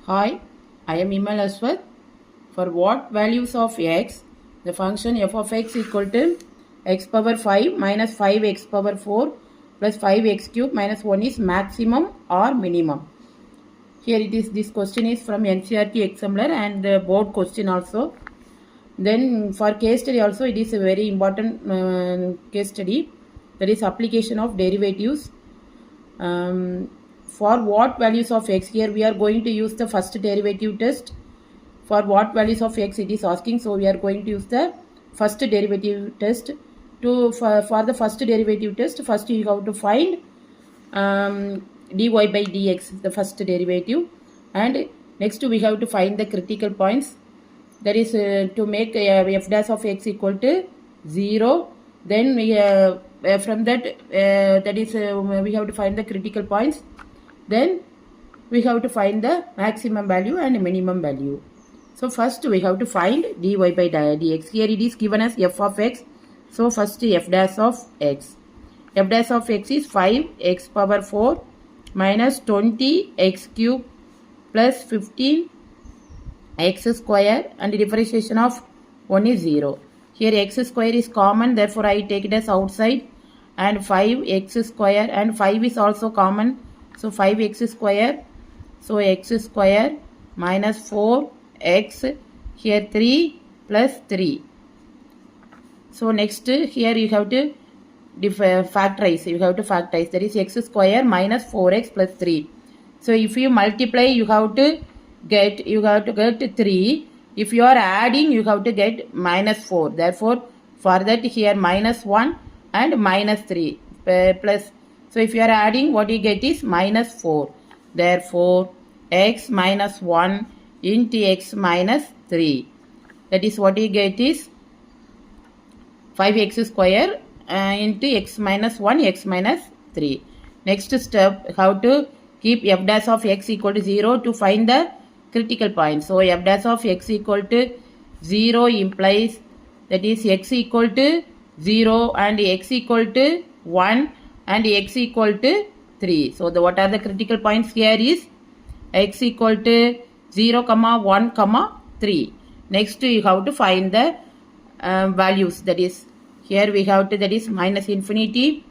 Hi, I am Imal Aswath. For what values of x, the function f of x equal to x power 5 minus 5x power 4 plus 5x cube minus 1 is maximum or minimum. Here it is, this question is from NCERT Examiner and the board question also. Then for case study also it is a very important case study, that is application of derivatives. For what values of x, here we are going to use the first derivative test. For what values of x it is asking, so we are going to use the first derivative test. For the first derivative test, first you have to find dy by dx, the first derivative, and next we have to find the critical points, that is to make f dash of x equal to 0. Then we from that that is we have to find the critical points. Then we have to find the maximum value and minimum value. So first we have to find dy by dx. Here it is given as f of x. So first f dash of x. F dash of x is 5x power 4 minus 20x cube plus 15x square, and the differentiation of 1 is 0. Here x square is common, therefore I take it as outside, and 5x square, and 5 is also common, so 5x square, so x square minus 4x, here 3 plus 3. So next here you have to factorize, that is x square minus 4x plus 3. So if you multiply you have to get 3. If you are adding you have to get minus 4. Therefore for that here minus 1 and minus 3 plus. So if you are adding, what you get is minus 4. Therefore x minus 1 into x minus 3. That is what you get is 5x square into x minus 1, x minus 3. Next step, how to keep f dash of x equal to 0 to find the critical point. So f dash of x equal to 0 implies, that is x equal to 0 and x equal to 1 and x equal to 3. So what are the critical points here is x equal to 0, 1, 3. Next you have to find the values, that is here we have to, that is minus infinity,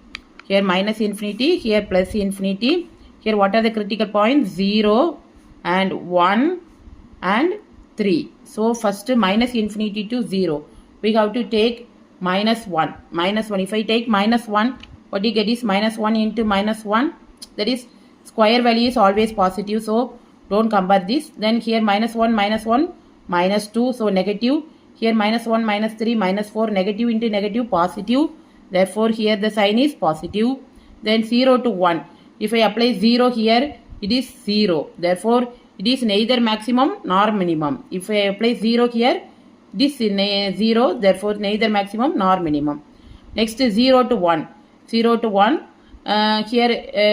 here minus infinity, here plus infinity. Here what are the critical points? 0 and 1 and 3. So first minus infinity to 0, we have to take minus 1. If I take minus 1, what you get is minus 1 into minus 1, that is square value is always positive, so don't compare this. Then here minus 1 minus 2, so negative. Here minus 1 minus 3 minus 4, negative into negative positive, therefore here the sign is positive. Then 0 to 1, if I apply 0 here, it is 0, therefore it is neither maximum nor minimum. If I apply 0 here, this is 0, therefore neither maximum nor minimum. Next 0 to 1, here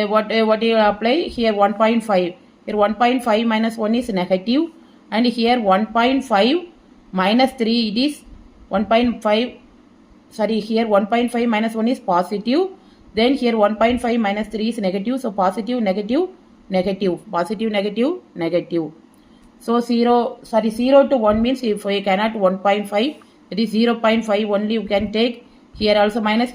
what you apply here? 1.5. Here 1.5 minus 1 is negative, and here 1.5 minus 3, it is 1.5, sorry, here 1.5 minus 1 is positive, then here 1.5 minus 3 is negative, so positive, negative, negative, positive, negative, negative. So 0 to 1 means if we cannot 1.5, it is 0.5 only you can take. Here also minus,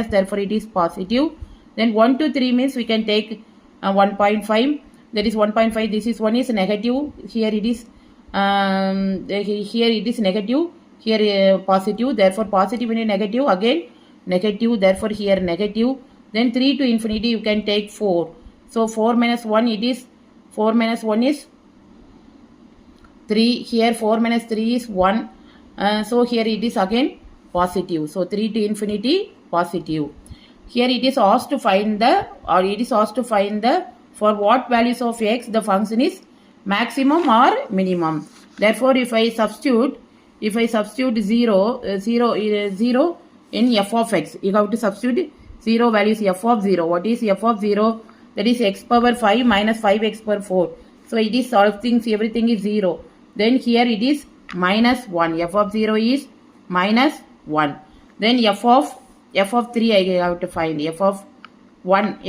therefore it is positive. Then 1 to 3 means we can take 1.5, that is 1.5, this is 1 is negative, here it is negative, here positive, therefore positive into negative, again negative, therefore here negative. Then 3 to infinity you can take 4. So 4 minus 1, it is 4 minus 1 is 3. Here 4 minus 3 is 1. So here it is again positive. So 3 to infinity positive. Here it is asked to find the, for what values of x the function is maximum or minimum. Therefore if I substitute 0 in f of x, you have to substitute 0 values f of 0. What is f of 0? That is x power 5 minus 5x power 4. So it is everything is 0. Then here it is minus 1. F of 0 is minus 1. Then f of 3 I have to find. F of 1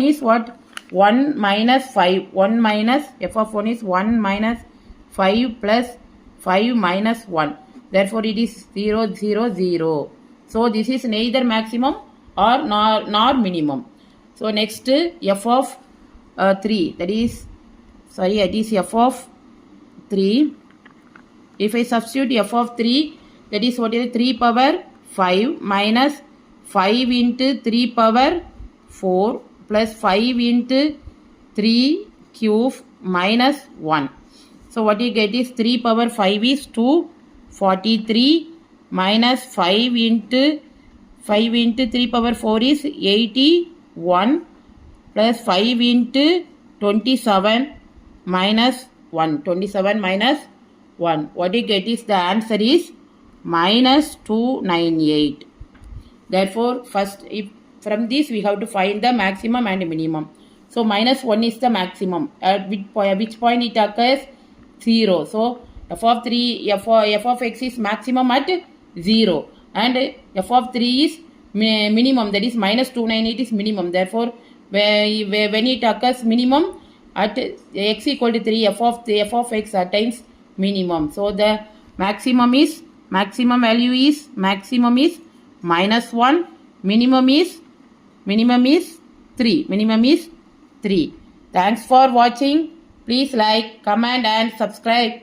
is what? 1 minus 5. 1 minus f of 1 is 1 minus 5 plus 5 minus 1. Therefore, it is 0, 0, 0. So, this is neither maximum or nor minimum. So, next f of 3. That is, sorry, it is f of 3. If I substitute f of 3, that is what is 3 power 5 minus 5 into 3 power 4 plus 5 into 3 cube minus 1. So what you get is 3 power 5 is 243 minus 5 into 3 power 4 is 81 plus 5 into 27 minus 1. 27 minus 1. What you get is the answer is minus 298. Therefore, first from this we have to find the maximum and minimum. So minus 1 is the maximum. At which point it occurs? 0. So f of x is maximum at 0 and f of 3 is minimum, that is minus 298 is minimum. Therefore, when it occurs minimum at x equal to 3, f of x attains minimum. So the maximum value is minus 1, minimum is 3. Thanks for watching. Please like, comment and subscribe.